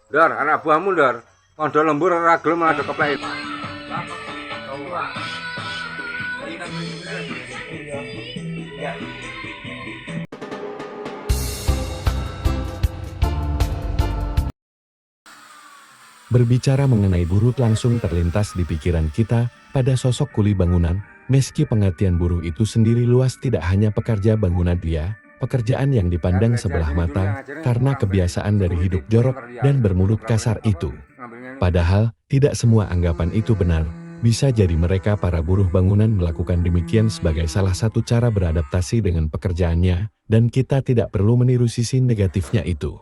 Dar, anak buahmu dar. Kondo lembur ora gelem malah keplek. Berbicara mengenai buruh langsung terlintas di pikiran kita pada sosok kuli bangunan, meski pengertian buruh itu sendiri luas tidak hanya pekerja bangunan dia, pekerjaan yang dipandang sebelah mata karena kebiasaan dari hidup jorok dan bermulut kasar itu. Padahal, tidak semua anggapan itu benar. Bisa jadi mereka para buruh bangunan melakukan demikian sebagai salah satu cara beradaptasi dengan pekerjaannya, dan kita tidak perlu meniru sisi negatifnya itu.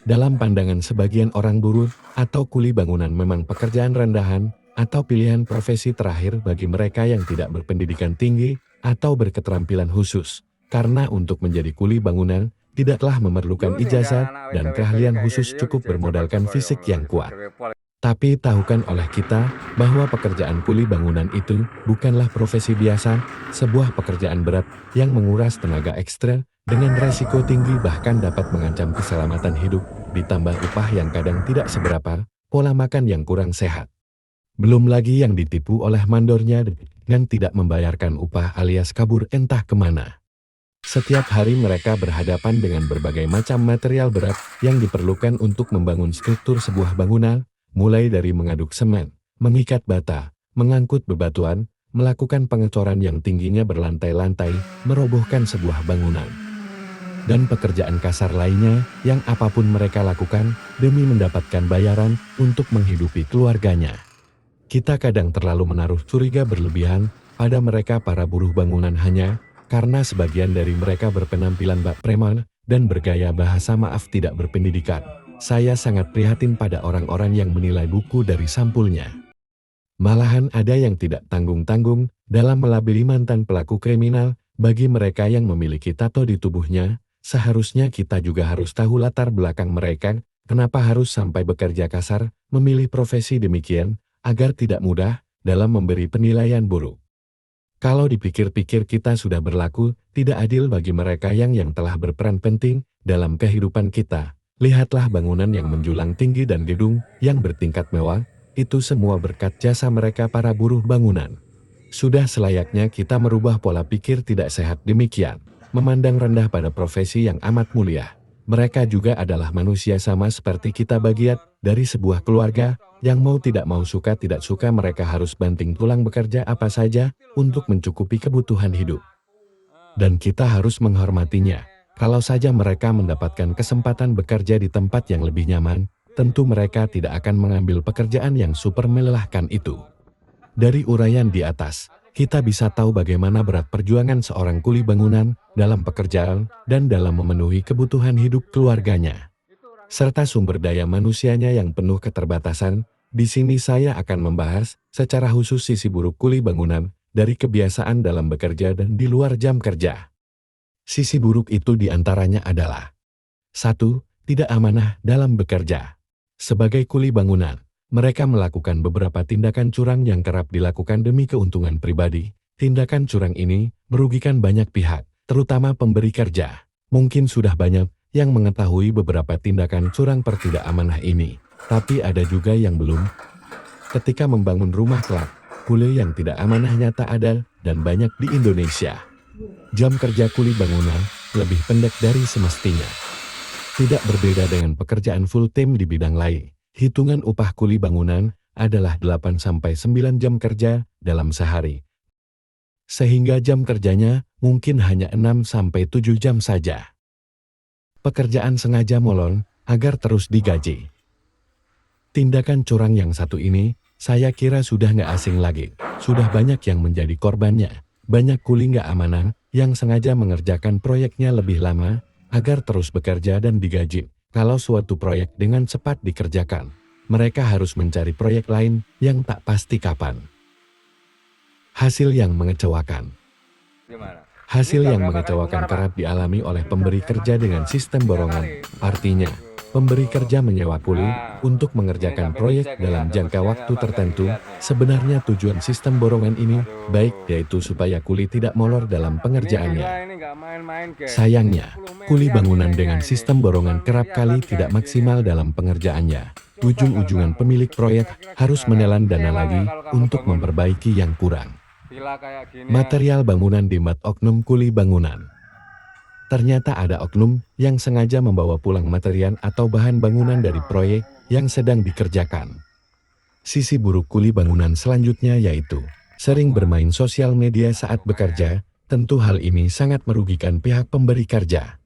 Dalam pandangan sebagian orang buruh atau kuli bangunan memang pekerjaan rendahan atau pilihan profesi terakhir bagi mereka yang tidak berpendidikan tinggi atau berketerampilan khusus. Karena untuk menjadi kuli bangunan tidaklah memerlukan ijazah dan keahlian khusus, cukup bermodalkan fisik yang kuat. Tapi tahukan oleh kita bahwa pekerjaan kuli bangunan itu bukanlah profesi biasa, sebuah pekerjaan berat yang menguras tenaga ekstra dengan resiko tinggi bahkan dapat mengancam keselamatan hidup, ditambah upah yang kadang tidak seberapa, pola makan yang kurang sehat. Belum lagi yang ditipu oleh mandornya dengan tidak membayarkan upah alias kabur entah kemana. Setiap hari mereka berhadapan dengan berbagai macam material berat yang diperlukan untuk membangun struktur sebuah bangunan, mulai dari mengaduk semen, mengikat bata, mengangkut bebatuan, melakukan pengecoran yang tingginya berlantai-lantai, merobohkan sebuah bangunan, dan pekerjaan kasar lainnya yang apapun mereka lakukan demi mendapatkan bayaran untuk menghidupi keluarganya. Kita kadang terlalu menaruh curiga berlebihan pada mereka para buruh bangunan hanya karena sebagian dari mereka berpenampilan bak preman dan bergaya bahasa maaf tidak berpendidikan. Saya sangat prihatin pada orang-orang yang menilai buku dari sampulnya. Malahan ada yang tidak tanggung-tanggung dalam melabeli mantan pelaku kriminal. Bagi mereka yang memiliki tato di tubuhnya, seharusnya kita juga harus tahu latar belakang mereka, kenapa harus sampai bekerja kasar, memilih profesi demikian, agar tidak mudah dalam memberi penilaian buruk. Kalau dipikir-pikir kita sudah berlaku tidak adil bagi mereka yang telah berperan penting dalam kehidupan kita. Lihatlah bangunan yang menjulang tinggi dan gedung yang bertingkat mewah, itu semua berkat jasa mereka para buruh bangunan. Sudah selayaknya kita merubah pola pikir tidak sehat demikian, memandang rendah pada profesi yang amat mulia. Mereka juga adalah manusia sama seperti kita, bagian dari sebuah keluarga, yang mau tidak mau suka tidak suka mereka harus banting tulang bekerja apa saja untuk mencukupi kebutuhan hidup. Dan kita harus menghormatinya. Kalau saja mereka mendapatkan kesempatan bekerja di tempat yang lebih nyaman, tentu mereka tidak akan mengambil pekerjaan yang super melelahkan itu. Dari uraian di atas, kita bisa tahu bagaimana berat perjuangan seorang kuli bangunan dalam pekerjaan dan dalam memenuhi kebutuhan hidup keluarganya, serta sumber daya manusianya yang penuh keterbatasan. Di sini saya akan membahas secara khusus sisi buruk kuli bangunan dari kebiasaan dalam bekerja dan di luar jam kerja. Sisi buruk itu diantaranya adalah 1. Tidak amanah dalam bekerja. Sebagai kuli bangunan, mereka melakukan beberapa tindakan curang yang kerap dilakukan demi keuntungan pribadi. Tindakan curang ini merugikan banyak pihak, terutama pemberi kerja. Mungkin sudah banyak yang mengetahui beberapa tindakan curang tidak amanah ini, tapi ada juga yang belum. Ketika membangun rumah kelak, kuli yang tidak amanah nyata ada dan banyak di Indonesia. Jam kerja kuli bangunan lebih pendek dari semestinya. Tidak berbeda dengan pekerjaan full time di bidang lain. Hitungan upah kuli bangunan adalah 8-9 jam kerja dalam sehari. Sehingga jam kerjanya mungkin hanya 6-7 jam saja. Pekerjaan sengaja molor agar terus digaji. Tindakan curang yang satu ini, saya kira sudah nggak asing lagi. Sudah banyak yang menjadi korbannya. Banyak kuli nggak amanah yang sengaja mengerjakan proyeknya lebih lama agar terus bekerja dan digaji. Kalau suatu proyek dengan cepat dikerjakan, mereka harus mencari proyek lain yang tak pasti kapan. Hasil yang mengecewakan. Hasil yang mengecewakan kerap dialami oleh pemberi kerja dengan sistem borongan. Artinya, pemberi kerja menyewa kuli untuk mengerjakan proyek dalam jangka waktu tertentu. Sebenarnya tujuan sistem borongan ini baik, yaitu supaya kuli tidak molor dalam pengerjaannya. Sayangnya, kuli bangunan dengan sistem borongan kerap kali tidak maksimal dalam pengerjaannya. Ujung-ujungan pemilik proyek harus menelan dana lagi untuk memperbaiki yang kurang. Material bangunan di mat oknum kuli bangunan. Ternyata ada oknum yang sengaja membawa pulang material atau bahan bangunan dari proyek yang sedang dikerjakan. Sisi buruk kuli bangunan selanjutnya yaitu sering bermain sosial media saat bekerja. Tentu hal ini sangat merugikan pihak pemberi kerja.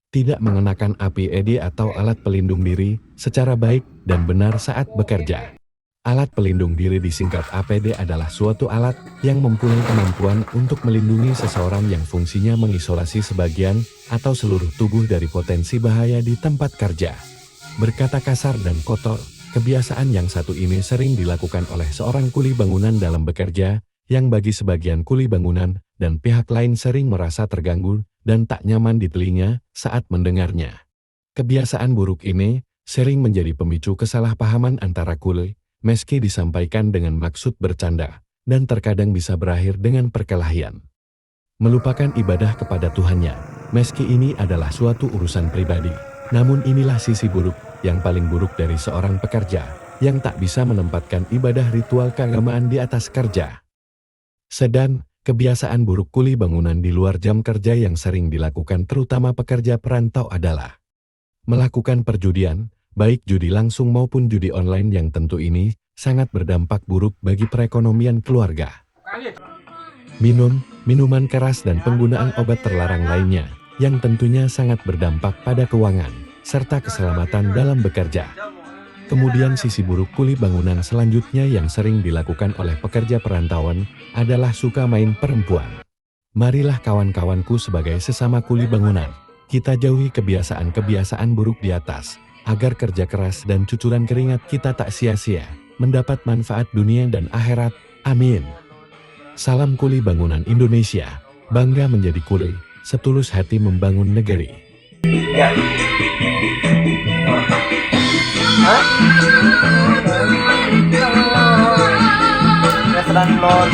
Tidak mengenakan APD atau alat pelindung diri secara baik dan benar saat bekerja. Alat pelindung diri disingkat APD adalah suatu alat yang mempunyai kemampuan untuk melindungi seseorang yang fungsinya mengisolasi sebagian atau seluruh tubuh dari potensi bahaya di tempat kerja. Berkata kasar dan kotor, kebiasaan yang satu ini sering dilakukan oleh seorang kuli bangunan dalam bekerja, yang bagi sebagian kuli bangunan dan pihak lain sering merasa terganggu dan tak nyaman di telinga saat mendengarnya. Kebiasaan buruk ini sering menjadi pemicu kesalahpahaman antara kuli, meski disampaikan dengan maksud bercanda, dan terkadang bisa berakhir dengan perkelahian. Melupakan ibadah kepada Tuhannya, meski ini adalah suatu urusan pribadi. Namun inilah sisi buruk, yang paling buruk dari seorang pekerja, yang tak bisa menempatkan ibadah ritual keagamaan di atas kerja. Sedang, kebiasaan buruk kuli bangunan di luar jam kerja yang sering dilakukan terutama pekerja perantau adalah melakukan perjudian, baik judi langsung maupun judi online, yang tentu ini sangat berdampak buruk bagi perekonomian keluarga. Minuman keras dan penggunaan obat terlarang lainnya, yang tentunya sangat berdampak pada keuangan, serta keselamatan dalam bekerja. Kemudian sisi buruk kuli bangunan selanjutnya yang sering dilakukan oleh pekerja perantauan adalah suka main perempuan. Marilah kawan-kawanku sebagai sesama kuli bangunan, kita jauhi kebiasaan-kebiasaan buruk di atas, agar kerja keras dan cucuran keringat kita tak sia-sia, mendapat manfaat dunia dan akhirat. Amin. Salam kuli bangunan Indonesia, bangga menjadi kuli, setulus hati membangun negeri. Restoran Lord,